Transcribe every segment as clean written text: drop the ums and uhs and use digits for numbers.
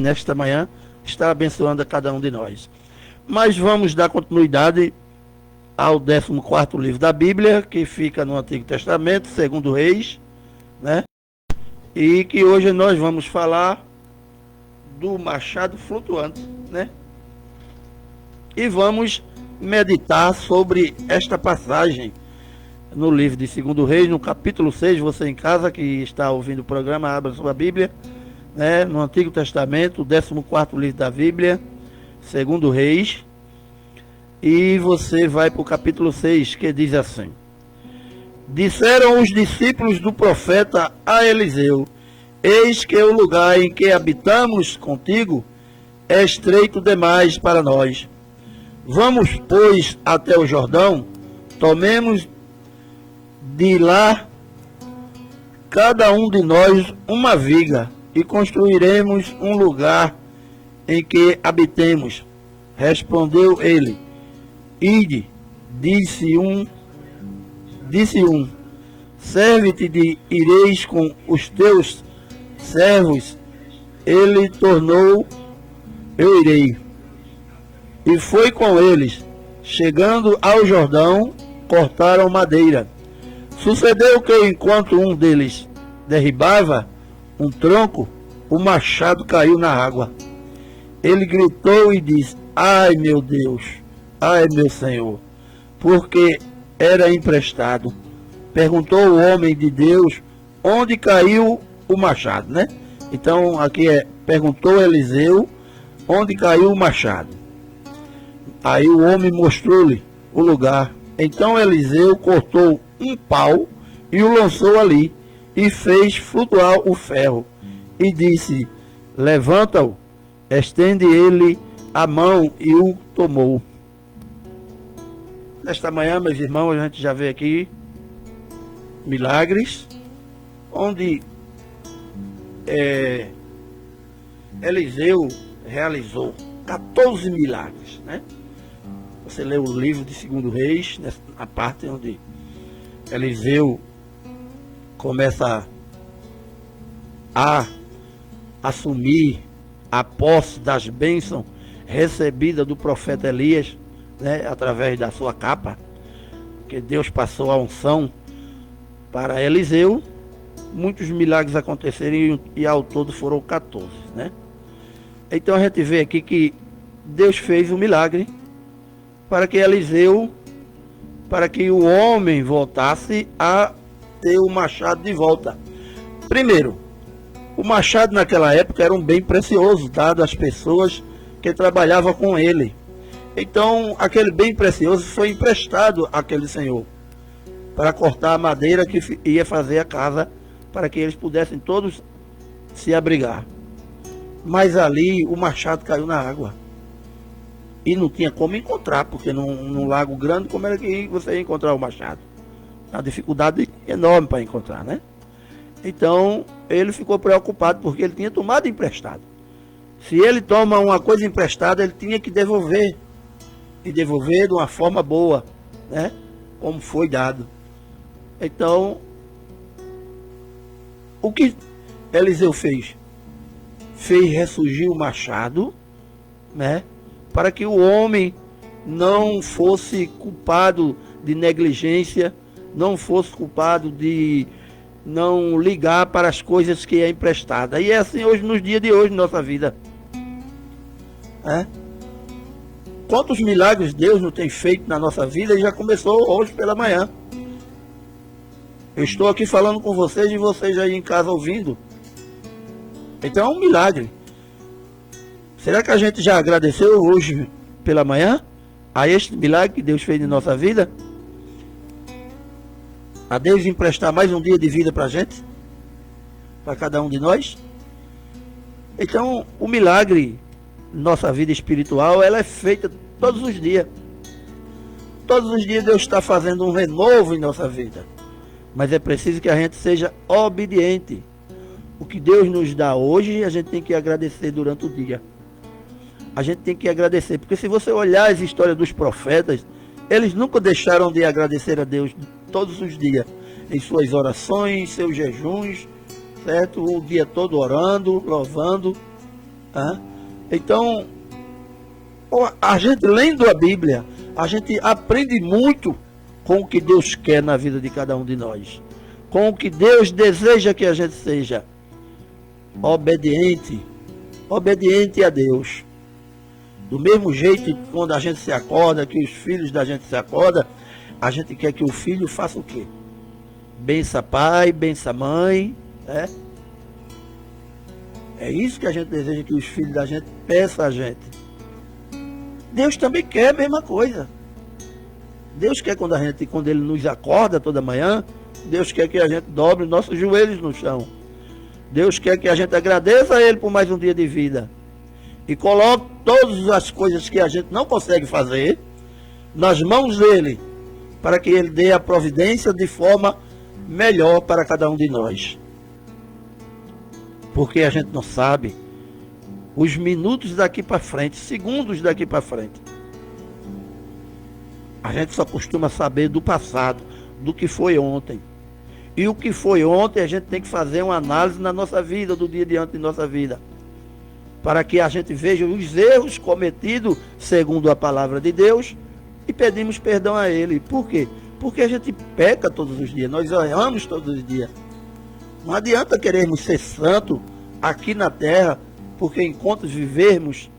nesta manhã está abençoando a cada um de nós. Mas vamos dar continuidade ao 14º livro da Bíblia, que fica no Antigo Testamento, segundo Reis, né? E que hoje nós vamos falar do machado flutuante, né? E vamos meditar sobre esta passagem no livro de 2 Reis, no capítulo 6. Você em casa que está ouvindo o programa, abra sua Bíblia, né? No Antigo Testamento, o 14º livro da Bíblia, 2 Reis. E você vai para o capítulo 6, que diz assim: disseram os discípulos do profeta a Eliseu: eis que o lugar em que habitamos contigo é estreito demais para nós. Vamos, pois, até o Jordão, tomemos de lá cada um de nós uma viga e construiremos um lugar em que habitemos. Respondeu ele: ide. Disse um, serve-te de ireis com os teus servos. Ele tornou: eu irei. E foi com eles. Chegando ao Jordão, cortaram madeira. Sucedeu que, enquanto um deles derribava um tronco, o machado caiu na água. Ele gritou e disse: ai meu Deus, ai meu Senhor, porque era emprestado. Perguntou o homem de Deus: onde caiu o machado, né? Então aqui perguntou Eliseu onde caiu o machado. Aí o homem mostrou-lhe o lugar. Então Eliseu cortou um pau e o lançou ali, e fez flutuar o ferro, e disse: levanta-o. Estende ele a mão, e o tomou. Nesta manhã, meus irmãos, a gente já vê aqui milagres, onde Eliseu realizou 14 milagres, né? Você lê o livro de 2 Reis, na parte onde Eliseu começa a assumir a posse das bênçãos recebidas do profeta Elias, né, através da sua capa, que Deus passou a unção para Eliseu. Muitos milagres aconteceram e ao todo foram 14, né? Então a gente vê aqui que Deus fez um milagre para que Eliseu, para que o homem voltasse a ter o machado de volta. Primeiro, o machado naquela época era um bem precioso, dado às pessoas que trabalhavam com ele. Então, aquele bem precioso foi emprestado àquele senhor para cortar a madeira que ia fazer a casa, para que eles pudessem todos se abrigar. Mas ali o machado caiu na água. E não tinha como encontrar, porque num lago grande, como era que você ia encontrar o machado? Uma dificuldade enorme para encontrar, né? Então, ele ficou preocupado, porque ele tinha tomado emprestado. Se ele toma uma coisa emprestada, ele tinha que devolver. E devolver de uma forma boa, né? Como foi dado. Então, o que Eliseu fez? Fez ressurgir o machado, né? Para que o homem não fosse culpado de negligência, não fosse culpado de não ligar para as coisas que é emprestada. E é assim hoje, nos dias de hoje, na nossa vida. Quantos milagres Deus não tem feito na nossa vida, e já começou hoje pela manhã. Eu estou aqui falando com vocês e vocês aí em casa ouvindo. Então é um milagre. Será que a gente já agradeceu hoje pela manhã a este milagre que Deus fez em nossa vida? A Deus emprestar mais um dia de vida para a gente? Para cada um de nós? Então, o milagre, nossa vida espiritual, ela é feita todos os dias. Todos os dias Deus está fazendo um renovo em nossa vida. Mas é preciso que a gente seja obediente. O que Deus nos dá hoje, a gente tem que agradecer durante o dia. A gente tem que agradecer, porque se você olhar as histórias dos profetas, eles nunca deixaram de agradecer a Deus todos os dias, em suas orações, seus jejuns, certo? O dia todo orando, louvando, Né? Então, a gente lendo a Bíblia, a gente aprende muito com o que Deus quer na vida de cada um de nós. Com o que Deus deseja que a gente seja. Obediente a Deus. Do mesmo jeito que quando a gente se acorda, que os filhos da gente se acordam, a gente quer que o filho faça o quê? Bença pai, bença mãe, né? É isso que a gente deseja que os filhos da gente peçam a gente. Deus também quer a mesma coisa. Deus quer quando ele nos acorda toda manhã, Deus quer que a gente dobre os nossos joelhos no chão. Deus quer que a gente agradeça a Ele por mais um dia de vida. E coloque todas as coisas que a gente não consegue fazer nas mãos dEle, para que Ele dê a providência de forma melhor para cada um de nós. Porque a gente não sabe os minutos daqui para frente, segundos daqui para frente. A gente só costuma saber do passado, do que foi ontem. E o que foi ontem, a gente tem que fazer uma análise na nossa vida, do dia de ontem de nossa vida. Para que a gente veja os erros cometidos segundo a palavra de Deus e pedimos perdão a Ele. Por quê? Porque a gente peca todos os dias, nós erramos todos os dias. Não adianta querermos ser santo aqui na terra, porque enquanto vivermos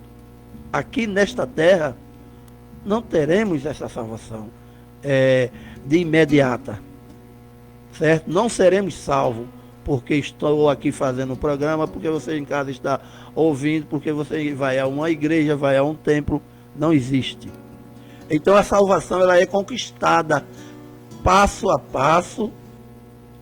aqui nesta terra, não teremos essa salvação de imediata. Certo? Não seremos salvos porque estou aqui fazendo um programa, porque você em casa está ouvindo, porque você vai a uma igreja, vai a um templo. Não existe. Então a salvação ela é conquistada passo a passo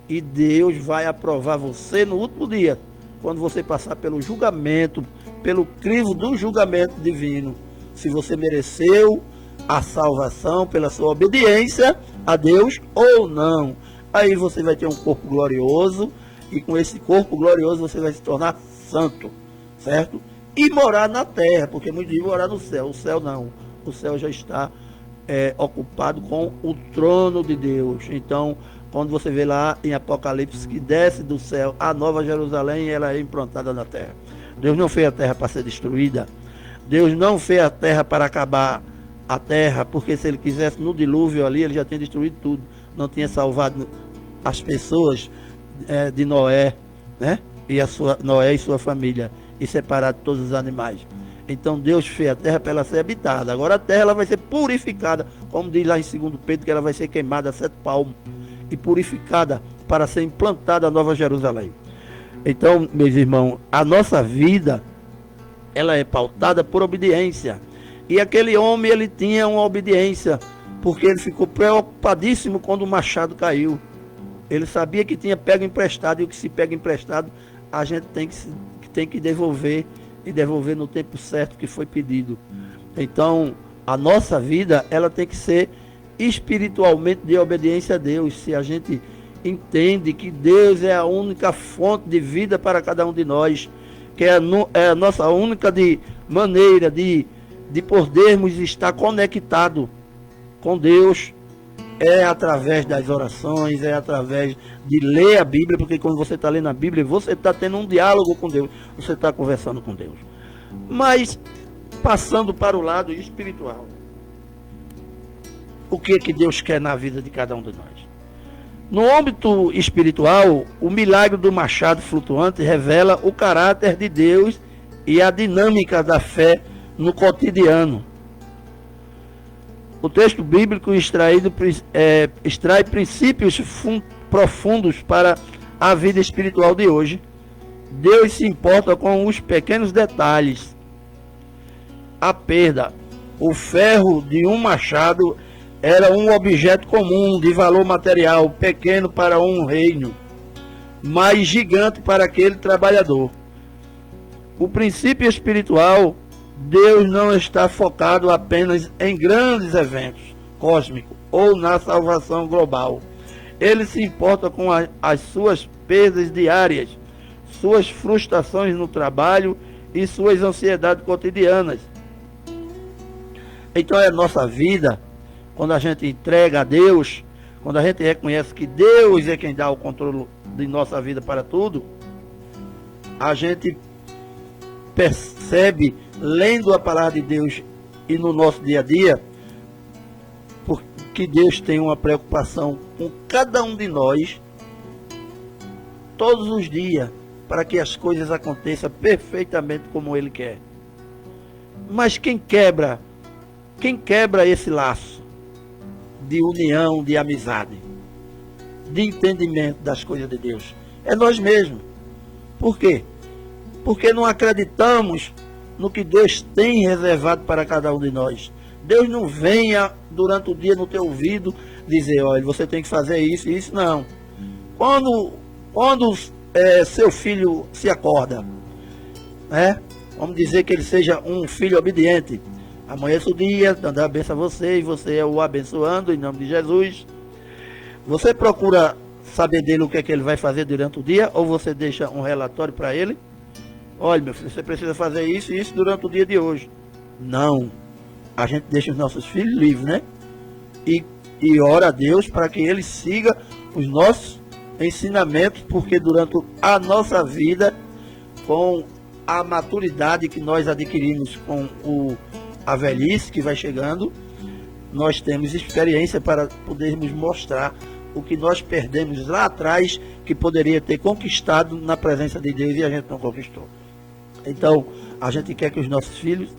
e Deus vai aprovar você no último dia, quando você passar pelo julgamento, pelo crivo do julgamento divino, se você mereceu a salvação pela sua obediência a Deus ou não. Aí você vai ter um corpo glorioso, e com esse corpo glorioso você vai se tornar santo, certo? E morar na terra, porque muitos dizem morar no céu. O céu não. O céu já está ocupado com o trono de Deus. Então, quando você vê lá em Apocalipse que desce do céu a Nova Jerusalém, ela é implantada na terra. Deus não fez a terra para ser destruída. Deus não fez a terra para acabar a terra, porque se Ele quisesse no dilúvio ali, Ele já tinha destruído tudo. Não tinha salvado as pessoas de Noé, né? Noé e sua família, e separado todos os animais. Então Deus fez a terra para ela ser habitada. Agora a terra ela vai ser purificada, como diz lá em 2 Pedro, que ela vai ser queimada a 7 palmos e purificada para ser implantada a Nova Jerusalém. Então, meus irmãos, a nossa vida ela é pautada por obediência. E aquele homem, ele tinha uma obediência, porque ele ficou preocupadíssimo quando o machado caiu. Ele sabia que tinha pego emprestado, e o que se pega emprestado, a gente tem que devolver, e devolver no tempo certo que foi pedido. Então, a nossa vida, ela tem que ser espiritualmente de obediência a Deus. Se a gente entende que Deus é a única fonte de vida para cada um de nós, que é a nossa única maneira de podermos estar conectado com Deus, é através das orações, é através de ler a Bíblia, porque quando você está lendo a Bíblia, você está tendo um diálogo com Deus, você está conversando com Deus. Mas, passando para o lado espiritual, o que Deus quer na vida de cada um de nós? No âmbito espiritual, o milagre do machado flutuante revela o caráter de Deus e a dinâmica da fé no cotidiano. O texto bíblico extrai princípios profundos para a vida espiritual de hoje. Deus se importa com os pequenos detalhes. A perda, o ferro de um machado era um objeto comum de valor material, pequeno para um reino, mas gigante para aquele trabalhador. O princípio espiritual, Deus não está focado apenas em grandes eventos cósmicos ou na salvação global. Ele se importa com as suas perdas diárias, suas frustrações no trabalho e suas ansiedades cotidianas. Então é nossa vida, quando a gente entrega a Deus, quando a gente reconhece que Deus é quem dá o controle de nossa vida para tudo, a gente percebe, lendo a palavra de Deus e no nosso dia a dia, porque Deus tem uma preocupação com cada um de nós, todos os dias, para que as coisas aconteçam perfeitamente como Ele quer. Mas quem quebra esse laço de união, de amizade, de entendimento das coisas de Deus? É nós mesmos. Por quê? Porque não acreditamos no que Deus tem reservado para cada um de nós. Deus não venha durante o dia no teu ouvido dizer, olha, você tem que fazer isso e isso, não. Quando seu filho se acorda, né? Vamos dizer que ele seja um filho obediente. Amanheça o dia, dando a bênção a você, e você é o abençoando em nome de Jesus. Você procura saber dele o que é que ele vai fazer durante o dia, ou você deixa um relatório para ele? Olha, meu filho, você precisa fazer isso e isso durante o dia de hoje. Não. A gente deixa os nossos filhos livres, né? E ora a Deus para que ele siga os nossos ensinamentos, porque durante a nossa vida, com a maturidade que nós adquirimos com a velhice que vai chegando, nós temos experiência para podermos mostrar o que nós perdemos lá atrás, que poderia ter conquistado na presença de Deus e a gente não conquistou. Então, a gente quer que os nossos filhos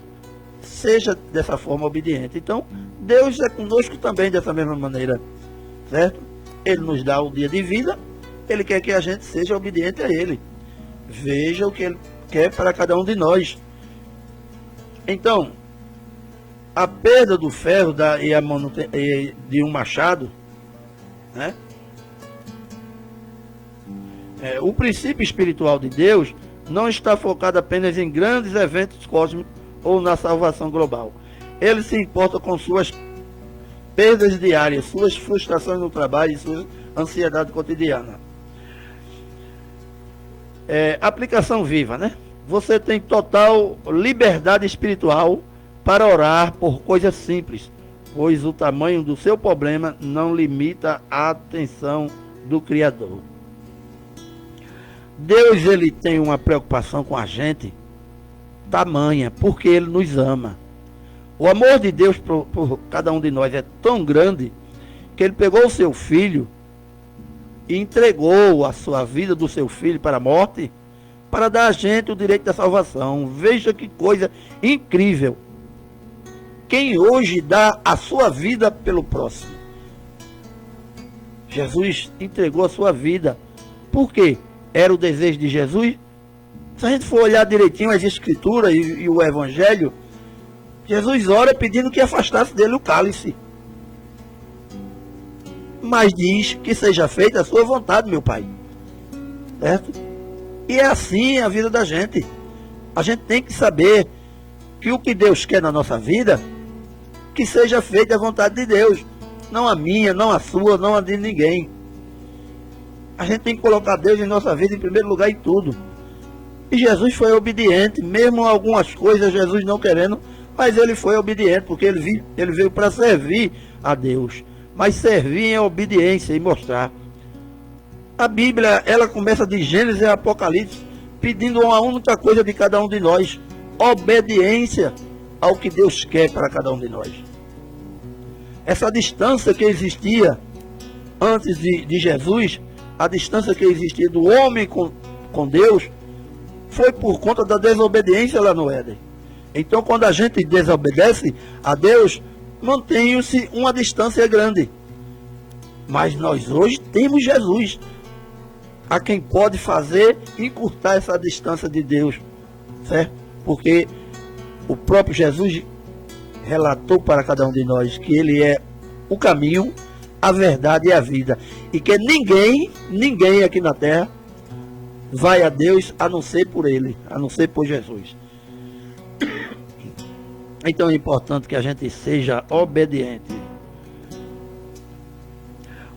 sejam dessa forma obedientes. Então, Deus é conosco também dessa mesma maneira, certo? Ele nos dá o dia de vida, Ele quer que a gente seja obediente a Ele. Veja o que Ele quer para cada um de nós. Então, a perda do ferro e de um machado, né? O princípio espiritual de Deus não está focado apenas em grandes eventos cósmicos ou na salvação global. Ele se importa com suas perdas diárias, suas frustrações no trabalho e sua ansiedade cotidiana. Aplicação viva, né? Você tem total liberdade espiritual para orar por coisas simples, pois o tamanho do seu problema não limita a atenção do Criador. Deus, ele tem uma preocupação com a gente tamanha, porque ele nos ama. O amor de Deus por cada um de nós é tão grande que ele pegou o seu filho e entregou a sua vida do seu filho para a morte para dar a gente o direito da salvação. Veja que coisa incrível. Quem hoje dá a sua vida pelo próximo? Jesus entregou a sua vida. Por quê? Era o desejo de Jesus? Se a gente for olhar direitinho as escrituras e o evangelho, Jesus ora pedindo que afastasse dele o cálice. Mas diz que seja feita a sua vontade, meu Pai. Certo? E é assim a vida da gente. A gente tem que saber que o que Deus quer na nossa vida, que seja feita a vontade de Deus. Não a minha, não a sua, não a de ninguém. A gente tem que colocar Deus em nossa vida em primeiro lugar em tudo. E Jesus foi obediente, mesmo algumas coisas Jesus não querendo, mas ele foi obediente, porque ele veio para servir a Deus. Mas servir em obediência e mostrar. A Bíblia, ela começa de Gênesis e Apocalipse, pedindo uma única coisa de cada um de nós: obediência ao que Deus quer para cada um de nós. Essa distância que existia antes de Jesus, a distância que existia do homem com Deus, foi por conta da desobediência lá no Éden. Então, quando a gente desobedece a Deus, mantém-se uma distância grande. Mas nós hoje temos Jesus, a quem pode fazer encurtar essa distância de Deus, certo? Porque o próprio Jesus relatou para cada um de nós que Ele é o caminho, a verdade e a vida. E que ninguém aqui na terra vai a Deus a não ser por Ele, a não ser por Jesus. Então é importante que a gente seja obediente.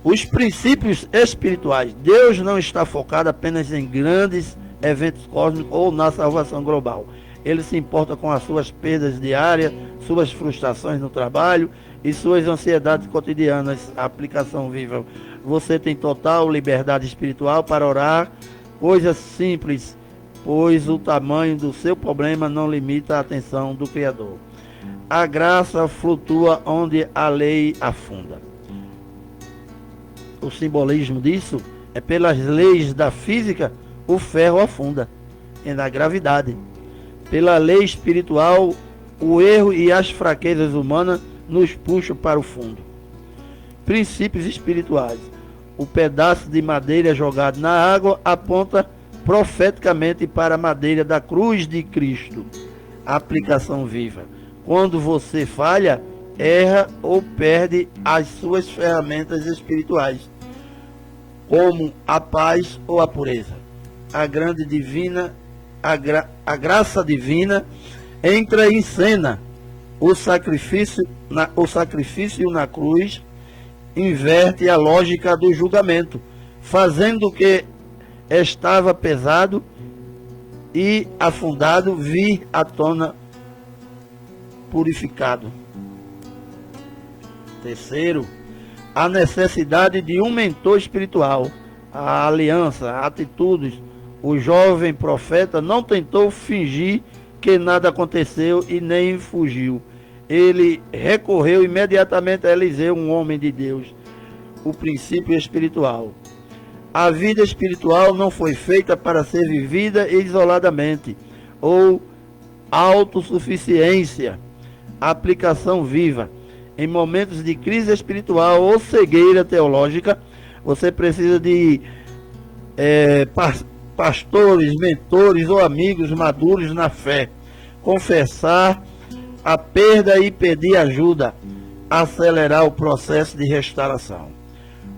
Os princípios espirituais. Deus não está focado apenas em grandes eventos cósmicos ou na salvação global. Ele se importa com as suas perdas diárias, suas frustrações no trabalho e suas ansiedades cotidianas. A aplicação viva. Você tem total liberdade espiritual para orar coisas simples, pois o tamanho do seu problema não limita a atenção do Criador. A graça flutua onde a lei afunda. O simbolismo disso é pelas leis da física, o ferro afunda, e na gravidade. Pela lei espiritual, o erro e as fraquezas humanas nos puxam para o fundo. Princípios espirituais. O pedaço de madeira jogado na água aponta profeticamente para a madeira da cruz de Cristo. Aplicação viva. Quando você falha, erra ou perde as suas ferramentas espirituais, como a paz ou a pureza. A grande divina, a graça divina entra em cena. O sacrifício na cruz inverte a lógica do julgamento, fazendo o que estava pesado e afundado vir à tona purificado. Terceiro, a necessidade de um mentor espiritual, a aliança, atitudes. O jovem profeta não tentou fingir que nada aconteceu e nem fugiu. Ele recorreu imediatamente a Eliseu, um homem de Deus. O princípio espiritual. A vida espiritual não foi feita para ser vivida isoladamente ou autossuficiência. Aplicação viva. Em momentos de crise espiritual ou cegueira teológica, você precisa de pastores, mentores ou amigos maduros na fé. Confessar a perda e pedir ajuda. Acelerar o processo de restauração.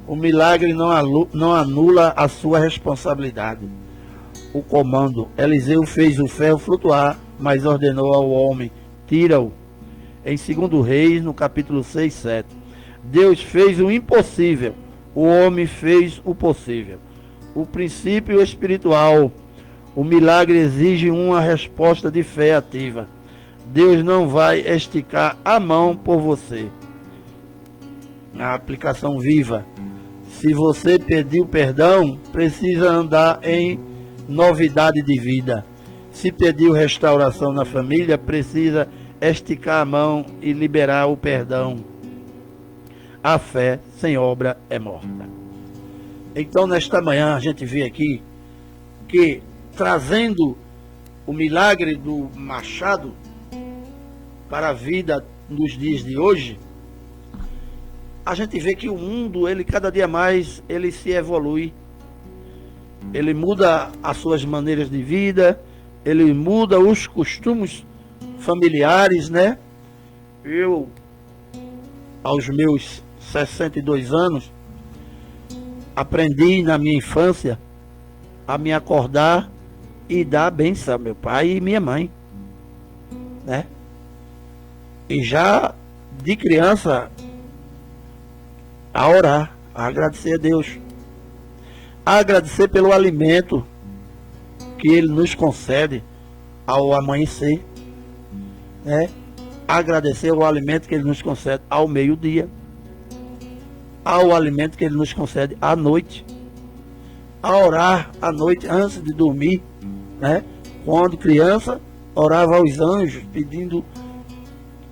O milagre não anula a sua responsabilidade. O comando. Eliseu fez o ferro flutuar, mas ordenou ao homem: tira-o. Em 2 Reis, no capítulo 6, 7. Deus fez o impossível, o homem fez o possível. O princípio espiritual. O milagre exige uma resposta de fé ativa. Deus não vai esticar a mão por você. A aplicação viva. Se você pediu perdão, precisa andar em novidade de vida. Se pediu restauração na família, precisa esticar a mão e liberar o perdão. A fé sem obra é morta. Então, nesta manhã, a gente vê aqui que, trazendo o milagre do machado para a vida nos dias de hoje, a gente vê que o mundo, ele cada dia mais, ele se evolui. Ele muda as suas maneiras de vida, ele muda os costumes familiares, né? Eu, aos meus 62 anos, aprendi na minha infância a me acordar e dar a benção a meu pai e minha mãe, né? E já de criança a orar, a agradecer a Deus, a agradecer pelo alimento que Ele nos concede ao amanhecer, né? Agradecer o alimento que Ele nos concede ao meio-dia, ao alimento que Ele nos concede à noite, a orar à noite antes de dormir, né? Quando criança, orava aos anjos, pedindo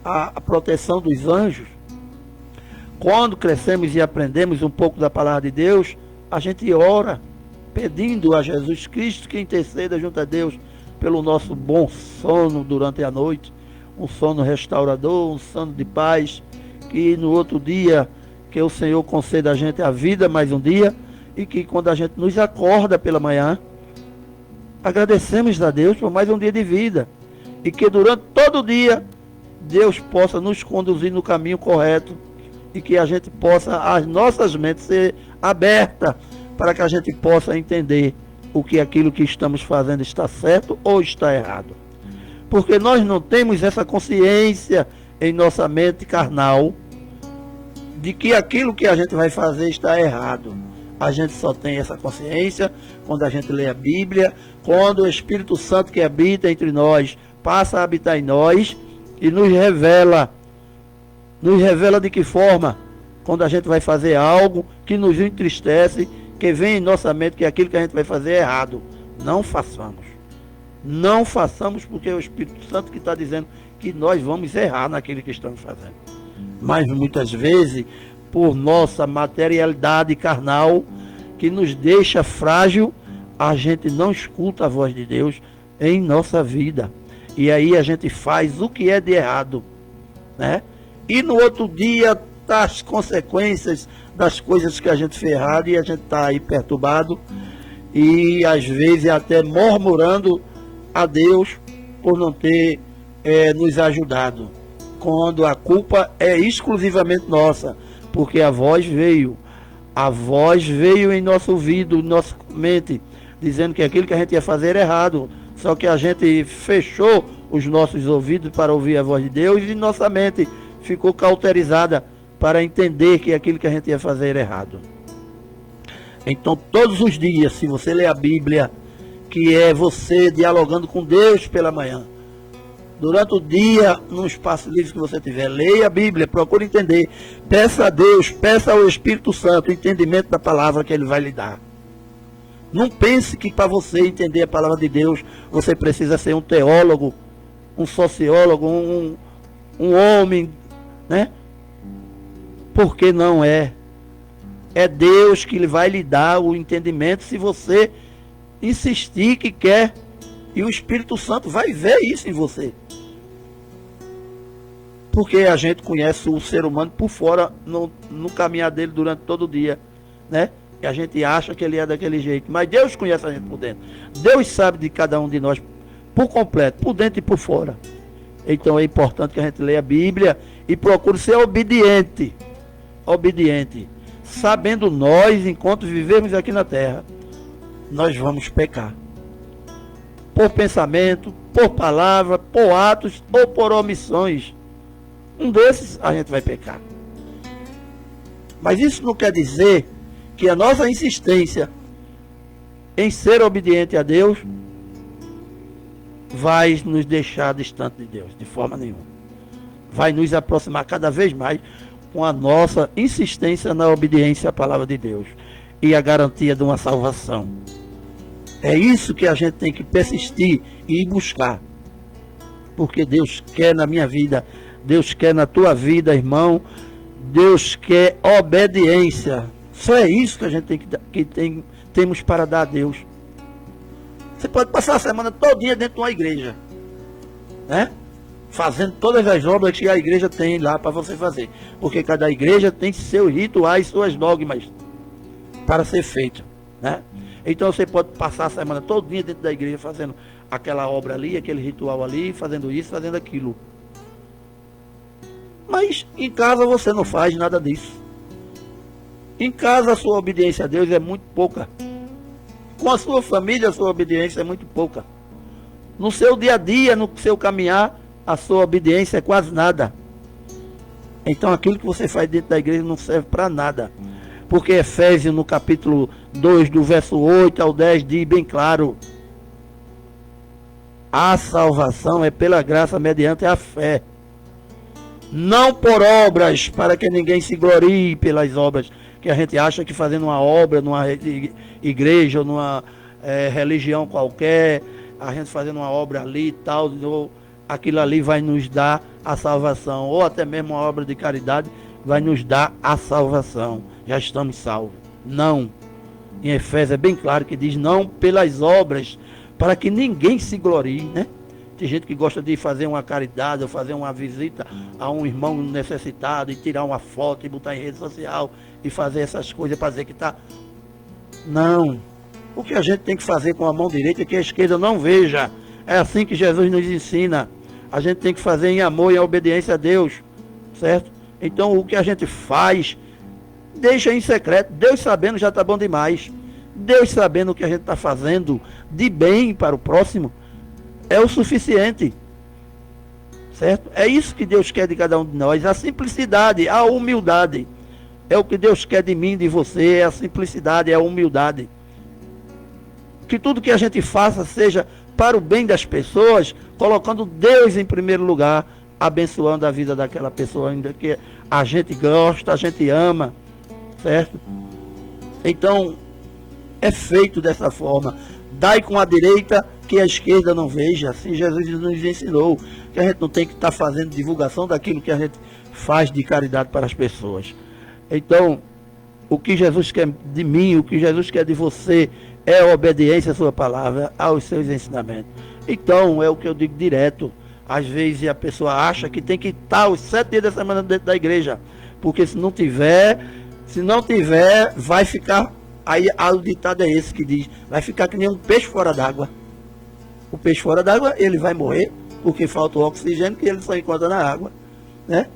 a proteção dos anjos. Quando crescemos e aprendemos um pouco da palavra de Deus, a gente ora, pedindo a Jesus Cristo que interceda junto a Deus pelo nosso bom sono durante a noite, um sono restaurador, um sono de paz, que no outro dia, que o Senhor conceda a gente a vida mais um dia, e que quando a gente nos acorda pela manhã, agradecemos a Deus por mais um dia de vida, e que durante todo o dia, Deus possa nos conduzir no caminho correto, e que a gente possa, as nossas mentes ser abertas, para que a gente possa entender o que aquilo que estamos fazendo está certo ou está errado. Porque nós não temos essa consciência em nossa mente carnal de que aquilo que a gente vai fazer está errado. A gente só tem essa consciência quando a gente lê a Bíblia, quando o Espírito Santo que habita entre nós passa a habitar em nós e nos revela. Nos revela de que forma, quando a gente vai fazer algo que nos entristece, que vem em nossa mente que aquilo que a gente vai fazer é errado. Não façamos. Não façamos porque é o Espírito Santo que está dizendo que nós vamos errar naquilo que estamos fazendo. Mas muitas vezes, por nossa materialidade carnal, que nos deixa frágil, a gente não escuta a voz de Deus em nossa vida. E aí a gente faz o que é de errado, né? E no outro dia, tá as consequências das coisas que a gente fez errado, e a gente está aí perturbado, e às vezes até murmurando a Deus por não ter nos ajudado, quando a culpa é exclusivamente nossa, porque a voz veio em nosso ouvido, em nossa mente, dizendo que aquilo que a gente ia fazer era errado, só que a gente fechou os nossos ouvidos para ouvir a voz de Deus, e nossa mente ficou cauterizada para entender que aquilo que a gente ia fazer era errado. Então, todos os dias, se você ler a Bíblia, que é você dialogando com Deus pela manhã, durante o dia, no espaço livre que você tiver, leia a Bíblia, procure entender, peça a Deus, peça ao Espírito Santo o entendimento da palavra que Ele vai lhe dar. Não pense que para você entender a palavra de Deus, você precisa ser um teólogo, um sociólogo, um homem, né? Porque não é. É Deus que vai lhe dar o entendimento se você insistir que quer. E o Espírito Santo vai ver isso em você. Porque a gente conhece o ser humano por fora, no caminhar dele durante todo o dia, né? E a gente acha que ele é daquele jeito. Mas Deus conhece a gente por dentro. Deus sabe de cada um de nós por completo, por dentro e por fora. Então é importante que a gente leia a Bíblia e procure ser obediente. Obediente. Sabendo nós, enquanto vivemos aqui na terra, nós vamos pecar. Por pensamento, por palavra, por atos ou por omissões. Um desses a gente vai pecar. Mas isso não quer dizer que a nossa insistência em ser obediente a Deus vai nos deixar distante de Deus, de forma nenhuma. Vai nos aproximar cada vez mais com a nossa insistência na obediência à palavra de Deus e a garantia de uma salvação. É isso que a gente tem que persistir e buscar. Porque Deus quer na minha vida, Deus quer na tua vida, irmão. Deus quer obediência. Só é isso que a gente temos para dar a Deus. Você pode passar a semana todinha dentro de uma igreja, né? Fazendo todas as obras que a igreja tem lá para você fazer. Porque cada igreja tem seus rituais, suas dogmas para ser feito, né? Então você pode passar a semana todinha dentro da igreja fazendo aquela obra ali, aquele ritual ali, fazendo isso, fazendo aquilo. Mas em casa você não faz nada disso. Em casa a sua obediência a Deus é muito pouca. Com a sua família a sua obediência é muito pouca. No seu dia a dia, no seu caminhar, a sua obediência é quase nada. Então aquilo que você faz dentro da igreja não serve para nada. Porque Efésios no capítulo 2, do verso 8 ao 10, diz bem claro: a salvação é pela graça mediante a fé, não por obras, para que ninguém se glorie pelas obras. Que a gente acha que fazendo uma obra numa igreja ou numa religião qualquer, a gente fazendo uma obra ali e tal, ou aquilo ali vai nos dar a salvação, ou até mesmo uma obra de caridade vai nos dar a salvação. Já estamos salvos. Não. Em Efésios é bem claro que diz não pelas obras, para que ninguém se glorie, né? Tem gente que gosta de fazer uma caridade, ou fazer uma visita a um irmão necessitado, e tirar uma foto e botar em rede social, e fazer essas coisas para dizer que está... Não. O que a gente tem que fazer com a mão direita é que a esquerda não veja. É assim que Jesus nos ensina. A gente tem que fazer em amor e em obediência a Deus, certo? Então o que a gente faz, deixa em secreto. Deus sabendo já está bom demais. Deus sabendo o que a gente está fazendo de bem para o próximo é o suficiente, certo? É isso que Deus quer de cada um de nós. A simplicidade, a humildade. É o que Deus quer de mim, de você. É a simplicidade, é a humildade. Que tudo que a gente faça seja para o bem das pessoas, colocando Deus em primeiro lugar, abençoando a vida daquela pessoa ainda que a gente gosta, a gente ama, certo? Então, é feito dessa forma. Dai com a direita que a esquerda não veja. Assim Jesus nos ensinou que a gente não tem que estar fazendo divulgação daquilo que a gente faz de caridade para as pessoas. Então, o que Jesus quer de mim, o que Jesus quer de você, é a obediência à sua palavra, aos seus ensinamentos. Então, é o que eu digo direto. Às vezes a pessoa acha que tem que estar os 7 dias da semana dentro da igreja, porque se não tiver, vai ficar, aí o ditado é esse que diz, vai ficar que nem um peixe fora d'água. O peixe fora d'água, ele vai morrer, porque falta o oxigênio que ele só encontra na água, né?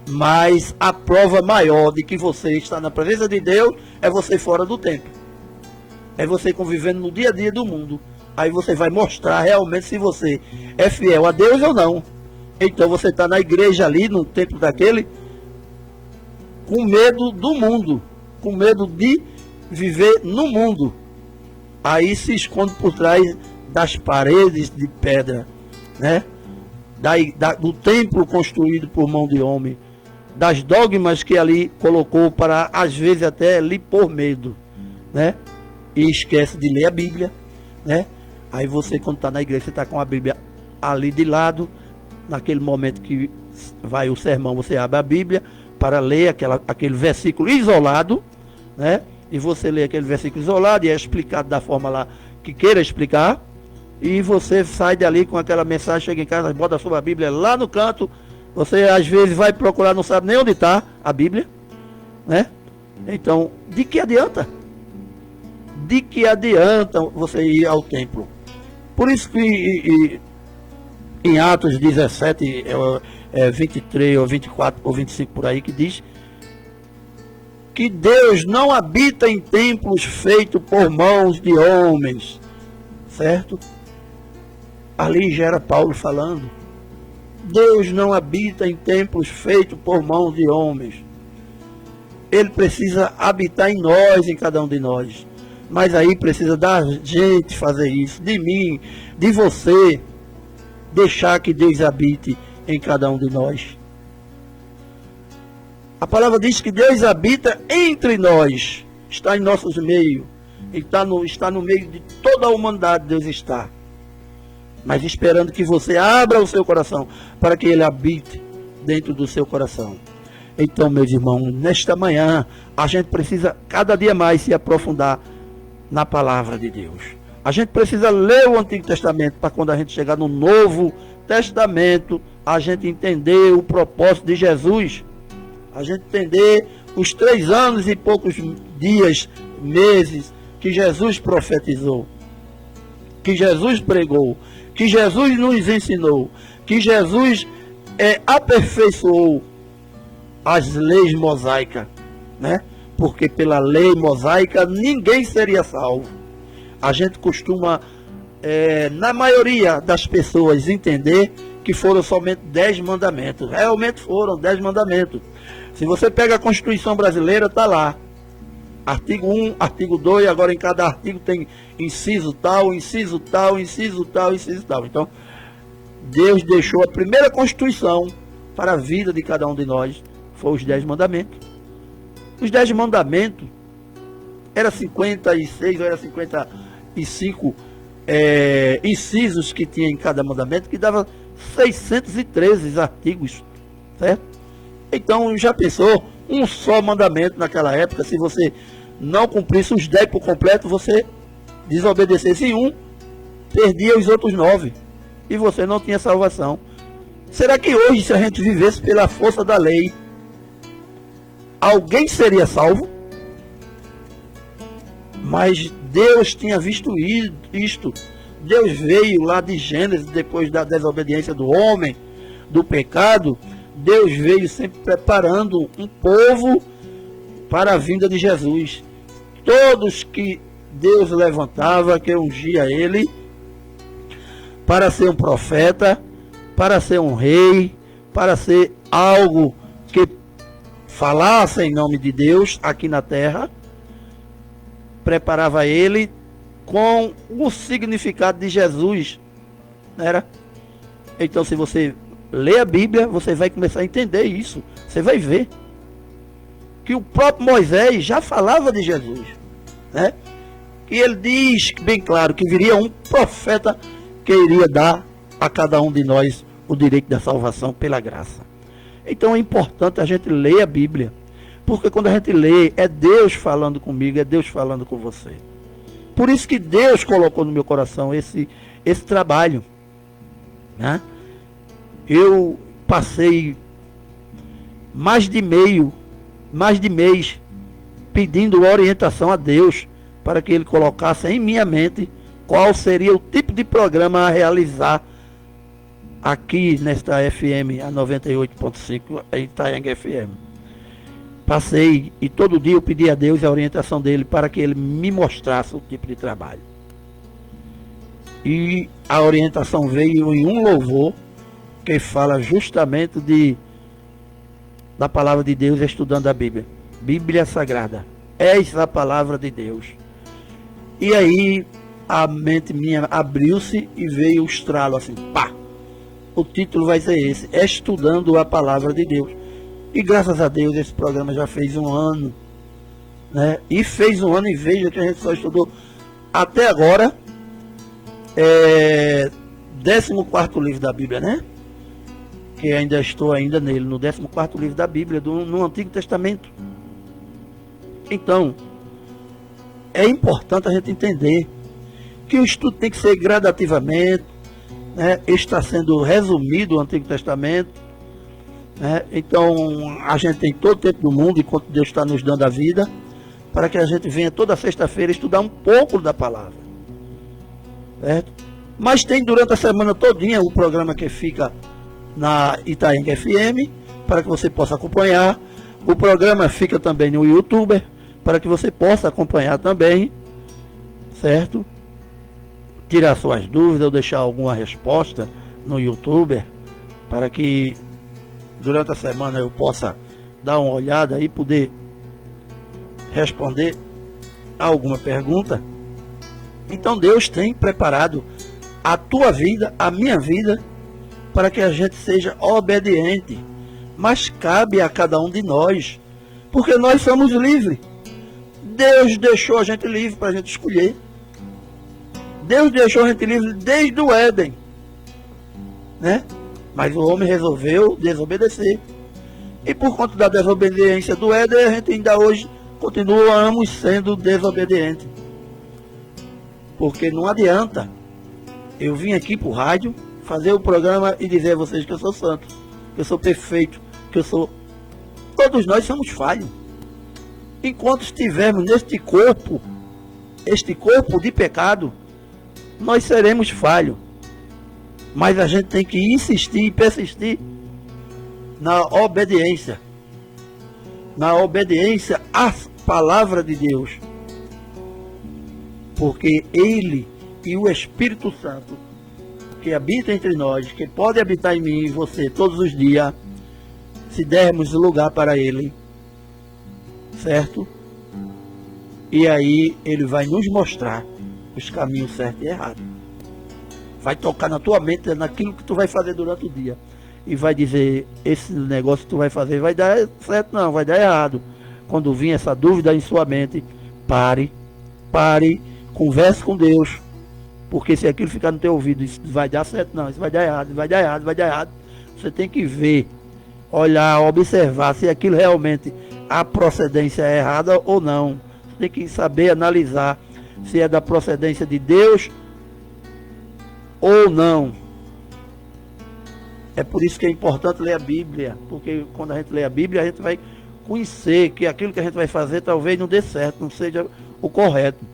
Mas a prova maior de que você está na presença de Deus é você fora do templo. É você convivendo no dia a dia do mundo. Aí você vai mostrar realmente se você é fiel a Deus ou não. Então você está na igreja ali, no templo daquele, com medo do mundo, com medo de viver no mundo. Aí se esconde por trás das paredes de pedra, né? Do templo construído por mão de homem, das dogmas que ali colocou para, às vezes, até lhe pôr medo, né? E esquece de ler a Bíblia, né? Aí você, quando está na igreja, você está com a Bíblia ali de lado, naquele momento que vai o sermão, você abre a Bíblia para ler aquele versículo isolado, né? E você lê aquele versículo isolado e é explicado da forma lá que queira explicar, e você sai dali com aquela mensagem, chega em casa, bota a sua Bíblia lá no canto, você às vezes vai procurar, não sabe nem onde está a Bíblia, né? Então, de que adianta? De que adianta você ir ao templo? Por isso que em Atos 17, 23 ou 24 ou 25 por aí, que diz que Deus não habita em templos feitos por mãos de homens, certo? Ali já era Paulo falando. Deus não habita em templos feitos por mãos de homens. Ele precisa habitar em nós, em cada um de nós. Mas aí precisa da gente fazer isso, de mim, de você, deixar que Deus habite em cada um de nós. A palavra diz que Deus habita entre nós, está em nossos meios, está no meio de toda a humanidade. Deus está, mas esperando que você abra o seu coração para que Ele habite dentro do seu coração. Então, meus irmãos, nesta manhã a gente precisa cada dia mais se aprofundar na palavra de Deus. A gente precisa ler o Antigo Testamento para quando a gente chegar no Novo Testamento, a gente entender o propósito de Jesus, a gente entender os 3 anos e poucos dias, meses, que Jesus profetizou, que Jesus pregou, que Jesus nos ensinou, que Jesus aperfeiçoou as leis mosaicas, né? Porque pela lei mosaica ninguém seria salvo. A gente costuma, na maioria das pessoas, entender que foram somente 10 mandamentos. Realmente foram 10 mandamentos. Se você pega a Constituição brasileira, está lá. Artigo 1, artigo 2, agora em cada artigo tem inciso tal, inciso tal, inciso tal, inciso tal. Então, Deus deixou a primeira Constituição para a vida de cada um de nós. Foi os 10 mandamentos. Os 10 mandamentos, era 56 ou era 55 incisos que tinha em cada mandamento, que dava 613 artigos, certo? Então, já pensou, um só mandamento naquela época, se você não cumprisse os 10 por completo, você desobedecesse em um, perdia os outros 9, e você não tinha salvação. Será que hoje, se a gente vivesse pela força da lei, alguém seria salvo? Mas Deus tinha visto isto. Deus veio lá de Gênesis, depois da desobediência do homem, do pecado. Deus veio sempre preparando um povo para a vinda de Jesus. Todos que Deus levantava, que ungia ele para ser um profeta, para ser um rei, para ser algo que falasse em nome de Deus aqui na terra, preparava ele com o significado de Jesus, não era? Então, se você lê a Bíblia, você vai começar a entender isso. Você vai ver que o próprio Moisés já falava de Jesus, né? E ele diz bem claro que viria um profeta que iria dar a cada um de nós o direito da salvação pela graça. Então é importante a gente ler a Bíblia, porque quando a gente lê, é Deus falando comigo, é Deus falando com você. Por isso que Deus colocou no meu coração esse trabalho, né? Eu passei mais de mês pedindo orientação a Deus para que Ele colocasse em minha mente qual seria o tipo de programa a realizar aqui nesta FM, a 98.5, a Itanhaém FM. Passei e todo dia eu pedi a Deus a orientação dele para que Ele me mostrasse o tipo de trabalho. E a orientação veio em um louvor que fala justamente da palavra de Deus, estudando a Bíblia. Bíblia Sagrada. És a palavra de Deus. E aí a mente minha abriu-se e veio o estralo assim, pá! O título vai ser esse, Estudando a Palavra de Deus. E graças a Deus esse programa já fez um ano, né? E fez um ano e veja que a gente só estudou até agora 14º livro da Bíblia, né? Que ainda estou nele, no 14º livro da Bíblia, no Antigo Testamento. Então, é importante a gente entender que o estudo tem que ser gradativamente, né? Está sendo resumido o Antigo Testamento, né? Então, a gente tem todo o tempo do mundo, enquanto Deus está nos dando a vida, para que a gente venha toda sexta-feira estudar um pouco da palavra, certo? Mas tem durante a semana todinha o programa que fica na Itanhaém FM, para que você possa acompanhar. O programa fica também no YouTube, para que você possa acompanhar também, certo? Tirar suas dúvidas ou deixar alguma resposta no YouTube, para que durante a semana eu possa dar uma olhada e poder responder a alguma pergunta. Então Deus tem preparado a tua vida, a minha vida, para que a gente seja obediente. Mas cabe a cada um de nós, porque nós somos livres. Deus deixou a gente livre para a gente escolher. Deus deixou a gente livre desde o Éden, né? Mas o homem resolveu desobedecer. E por conta da desobediência do Éden, a gente ainda hoje continuamos sendo desobedientes. Porque não adianta eu vim aqui para o rádio fazer o programa e dizer a vocês que eu sou santo, que eu sou perfeito, que eu sou... Todos nós somos falhos. Enquanto estivermos neste corpo, este corpo de pecado, nós seremos falhos. Mas a gente tem que insistir e persistir na obediência. Na obediência à palavra de Deus. Porque Ele e o Espírito Santo, que habita entre nós, que pode habitar em mim e você todos os dias, se dermos lugar para Ele, certo? E aí Ele vai nos mostrar os caminhos certos e errados. Vai tocar na tua mente naquilo que tu vai fazer durante o dia. E vai dizer, esse negócio que tu vai fazer vai dar certo não, vai dar errado. Quando vir essa dúvida em sua mente, pare, converse com Deus. Porque se aquilo ficar no teu ouvido, isso vai dar certo não, isso vai dar errado, vai dar errado, vai dar errado. Você tem que ver, olhar, observar se aquilo realmente a procedência é errada ou não. Você tem que saber analisar se é da procedência de Deus ou não. É por isso que é importante ler a Bíblia, porque quando a gente lê a Bíblia, a gente vai conhecer que aquilo que a gente vai fazer talvez não dê certo, não seja o correto.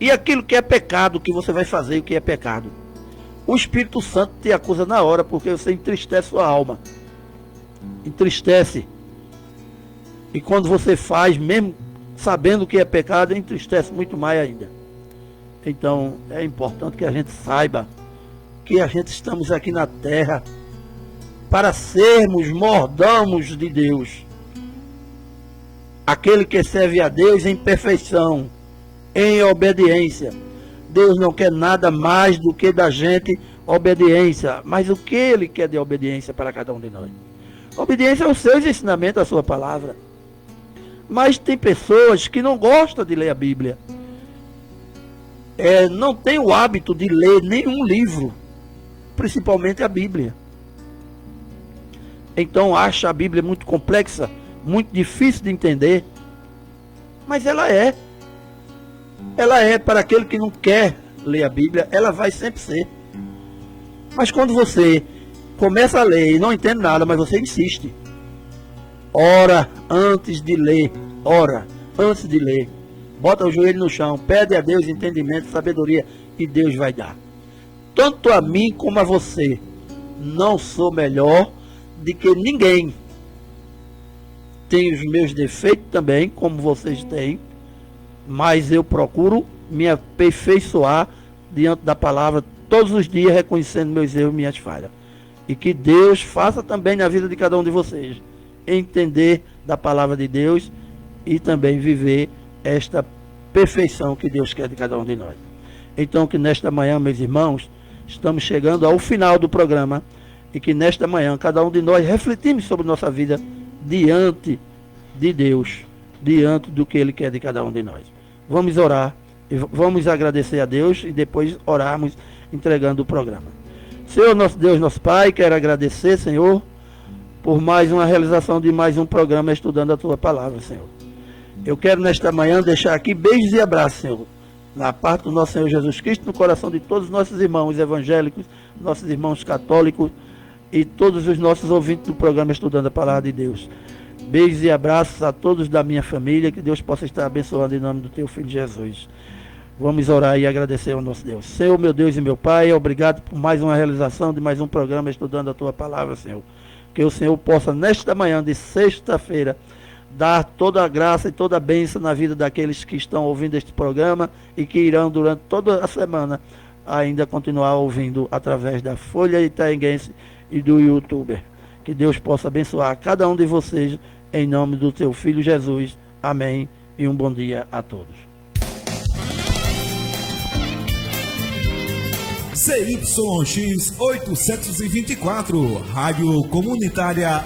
E aquilo que é pecado, que você vai fazer, o que é pecado. O Espírito Santo te acusa na hora, porque você entristece sua alma. Entristece. E quando você faz, mesmo sabendo que é pecado, entristece muito mais ainda. Então, é importante que a gente saiba que a gente estamos aqui na terra para sermos mordomos de Deus. Aquele que serve a Deus em perfeição, em obediência. Deus não quer nada mais do que da gente obediência. Mas o que Ele quer de obediência para cada um de nós? Obediência aos seus ensinamentos, à sua palavra. Mas tem pessoas que não gostam de ler a Bíblia. não tem o hábito de ler nenhum livro, principalmente a Bíblia. Então acha a Bíblia muito complexa, muito difícil de entender, mas ela é para aquele que não quer ler a Bíblia, ela vai sempre ser. Mas quando você começa a ler e não entende nada, mas você insiste, ora antes de ler, bota o joelho no chão, pede a Deus entendimento, sabedoria, e Deus vai dar. Tanto a mim como a você, não sou melhor de que ninguém. Tenho os meus defeitos também, como vocês têm, mas eu procuro me aperfeiçoar diante da palavra todos os dias, reconhecendo meus erros e minhas falhas. E que Deus faça também na vida de cada um de vocês entender da palavra de Deus e também viver esta perfeição que Deus quer de cada um de nós. Então, que nesta manhã, meus irmãos, estamos chegando ao final do programa, e que nesta manhã cada um de nós refletimos sobre nossa vida diante de Deus, diante do que Ele quer de cada um de nós. Vamos orar, e vamos agradecer a Deus e depois orarmos entregando o programa. Senhor, nosso Deus, nosso Pai, quero agradecer, Senhor, por mais uma realização de mais um programa estudando a Tua Palavra, Senhor. Eu quero nesta manhã deixar aqui beijos e abraços, Senhor, na parte do nosso Senhor Jesus Cristo, no coração de todos os nossos irmãos evangélicos, nossos irmãos católicos e todos os nossos ouvintes do programa Estudando a Palavra de Deus. Beijos e abraços a todos da minha família, que Deus possa estar abençoando em nome do Teu Filho Jesus. Vamos orar e agradecer ao nosso Deus. Senhor, meu Deus e meu Pai, obrigado por mais uma realização de mais um programa Estudando a Tua Palavra, Senhor. Que o Senhor possa, nesta manhã de sexta-feira, dar toda a graça e toda a bênção na vida daqueles que estão ouvindo este programa e que irão durante toda a semana ainda continuar ouvindo através da Folha Itaenguense e do YouTuber. Que Deus possa abençoar cada um de vocês em nome do Teu Filho Jesus. Amém. E um bom dia a todos. CYX 824, Rádio Comunitária